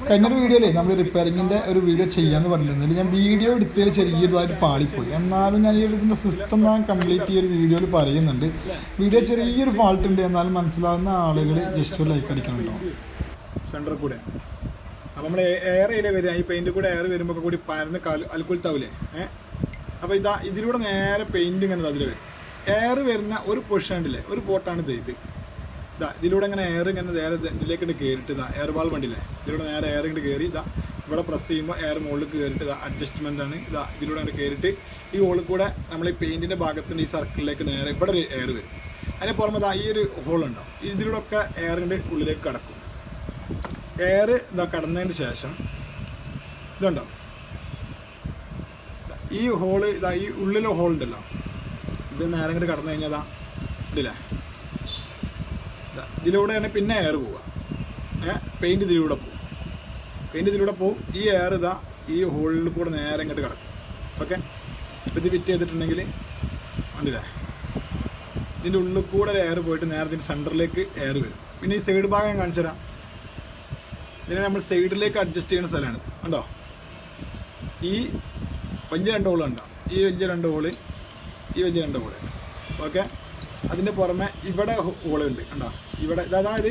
കഴിഞ്ഞൊരു വീഡിയോയിലേ നമ്മൾ റിപ്പയറിങ്ങിൻ്റെ ഒരു വീഡിയോ ചെയ്യാമെന്ന് പറഞ്ഞിരുന്നില്ല. ഞാൻ വീഡിയോ എടുത്തതിൽ ചെറിയതായിട്ട് പാളിപ്പോയി. എന്നാലും ഞാൻ ഈ ഇതിൻ്റെ സിസ്റ്റം ഞാൻ കംപ്ലീറ്റ് ഈ ഒരു വീഡിയോയിൽ പറയുന്നുണ്ട്. വീഡിയോ ചെറിയൊരു ഫാൾട്ട് ഉണ്ട്, എന്നാലും മനസ്സിലാവുന്ന ആളുകൾ ജസ്റ്റ് ഒരു ലൈക്ക് അടിക്കണം കേട്ടോ. സെൻറ്ററിൽ കൂടെ അപ്പോൾ നമ്മൾ എയർ ഏരിയ വരിക, ഈ പെയിൻറ്റ് കൂടെ എയർ വരുമ്പോൾ കൂടി പരന്ന് അൽക്കുലത്താവില്ലേ. അപ്പോൾ ഇതിലൂടെ നേരെ പെയിൻറ്റ് ഇങ്ങനെ അതിൽ വരും. എയർ വരുന്ന ഒരു പൊസിഷൻ ഉണ്ടല്ലേ, ഒരു പോർട്ടാണ് ഇത്. ഇതിലൂടെ ഇങ്ങനെ എയർ ഇങ്ങനെ നേരെ ഇതിലേക്ക് കയറിയിട്ട് എയർ ബാൾ വണ്ടിയില്ലേ, ഇതിലൂടെ നേരെ എയർ ഇങ്ങോട്ട് കയറി ഇവിടെ പ്രസ് ചെയ്യുമ്പോൾ എയർ മുകളിൽ കയറിയിട്ട് അഡ്ജസ്റ്റ്മെൻ്റ് ആണ്. ഇതിലൂടെ അങ്ങോട്ട് കയറിയിട്ട് ഈ ഹോളിൽ കൂടെ നമ്മൾ ഈ പെയിൻറ്റിൻ്റെ ഭാഗത്തുണ്ട് ഈ സർക്കിളിലേക്ക് നേരെ ഇവിടെ ഒരു എയർ വരും. അതിന് പുറമെ ഈ ഒരു ഹോളുണ്ടാവും, ഇതിലൂടെ ഒക്കെ എയറിൻ്റെ ഉള്ളിലേക്ക് കടക്കും. എയർ കടന്നതിന് ശേഷം ഇതുണ്ടോ, ഈ ഹോള് ഈ ഉള്ളിലെ ഹോളുണ്ടല്ലോ, ഇത് നേരെ ഇങ്ങോട്ട് കടന്നു കഴിഞ്ഞാൽ ഇല്ലേ, ഇതിലൂടെയാണ് പിന്നെ എയർ പോവുക. പെയിൻറ്റ് ഇതിലൂടെ പോവും. ഈ എയർ ഈ ഹോളിൽ കൂടെ നേരെ ഇങ്ങോട്ട് കിടക്കും. ഓക്കെ, അപ്പോൾ ഇത് ഫിറ്റ് ചെയ്തിട്ടുണ്ടെങ്കിൽ കണ്ടില്ലേ, ഇതിൻ്റെ ഉള്ളിൽ കൂടെ ഒരു എയർ പോയിട്ട് നേരെ ഇതിൻ്റെ സെൻറ്ററിലേക്ക് എയർ വരും. പിന്നെ ഈ സൈഡ് ഭാഗം ഞാൻ കാണിച്ചു തരാം. ഇതിനെ നമ്മൾ സൈഡിലേക്ക് അഡ്ജസ്റ്റ് ചെയ്യുന്ന സ്ഥലമാണ്. കണ്ടോ, ഈ വലിയ രണ്ട് ഹോളുണ്ടോ, ഈ വലിയ രണ്ട് ഹോള്, ഈ വലിയ രണ്ട് ഹോള്. ഓക്കെ, അതിൻ്റെ പുറമെ ഇവിടെ ഹോളുണ്ട് കണ്ടോ, ഇവിടെ. അതായത്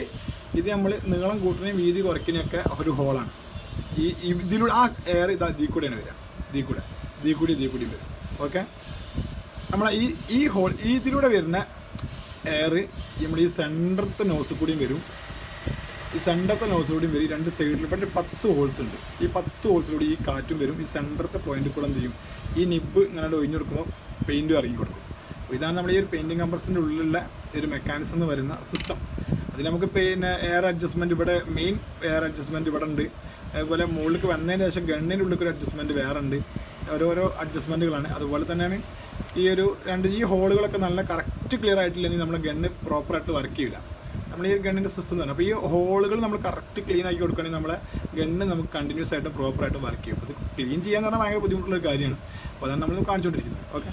ഇത് നമ്മൾ നീളം കൂട്ടിനെയും വീതി കുറയ്ക്കുന്നതൊക്കെ ഒരു ഹോളാണ്. ഇതിലൂടെ ആ എയർ ഇതിൽ കൂടെയാണ് വരിക, ഇതിൽ കൂടി വരും. ഓക്കെ, നമ്മൾ ഈ ഹോൾ ഇതിലൂടെ വരുന്ന എയർ നമ്മൾ ഈ സെൻറ്ററത്തെ നോസിൽ കൂടിയും വരും, ഈ സെൻറ്ററത്തെ നോസിൽ കൂടിയും വരും. രണ്ട് സൈഡിൽ ഇവിടെ 10 ഹോൾസ് ഉണ്ട്. ഈ 10 ഹോൾസിലൂടെ ഈ കാറ്റും വരും. ഈ സെൻറ്ററത്തെ പോയിന്റിൽ കൂടെ എന്ത് ചെയ്യും, ഈ നിബ് ഇങ്ങനെ ഒഴിഞ്ഞു കൊടുക്കുമ്പോൾ പെയിൻറ്റും ഇറങ്ങി കൊടുക്കും. ഇതാണ് നമ്മൾ ഈ ഒരു പെയിൻറ്റിങ് കംപ്രസറിൻ്റെ ഉള്ളിലുള്ള ഒരു മെക്കാനിസം എന്ന് പറയുന്ന സിസ്റ്റം. അതിൽ നമുക്ക് പിന്നെ എയർ അഡ്ജസ്റ്റ്മെൻറ്റ്, ഇവിടെ മെയിൻ എയർ അഡ്ജസ്റ്റ്മെൻറ്റ് ഇവിടെ ഉണ്ട്. അതുപോലെ മുകളിലേക്ക് വന്നതിന് ശേഷം ഗണ്ണിൻ്റെ ഉള്ളിൽ ഒരു അഡ്ജസ്റ്റ്മെൻറ്റ് വേറെ ഉണ്ട്. ഓരോരോ അഡ്ജസ്റ്റ്മെൻറ്റുകളാണ്. അതുപോലെ തന്നെയാണ് ഈ ഹോളുകളൊക്കെ നല്ല കറക്റ്റ് ക്ലിയർ ആയിട്ടില്ലെങ്കിൽ നമ്മൾ ഗണ്ണ് പ്രോപ്പറായിട്ട് വർക്ക് ചെയ്യില്ല. നമ്മൾ ഈ ഗണ്ണിൻ്റെ സിസ്റ്റം തന്നെ. അപ്പോൾ ഈ ഹോളുകൾ നമ്മൾ കറക്റ്റ് ക്ലീൻ ആക്കി കൊടുക്കുകയാണെങ്കിൽ നമ്മളെ ഗണ്ണ് നമുക്ക് കണ്ടിന്യൂസ് ആയിട്ട് പ്രോപ്പറായിട്ട് വർക്ക് ചെയ്യും. അപ്പോൾ ഇത് ക്ലീൻ ചെയ്യാന്ന് പറഞ്ഞാൽ ഭയങ്കര ബുദ്ധിമുട്ടുള്ളൊരു കാര്യമാണ്. അപ്പോൾ അതാണ് നമ്മൾ കാണിച്ചുകൊണ്ടിരിക്കുന്നത്. ഓക്കെ.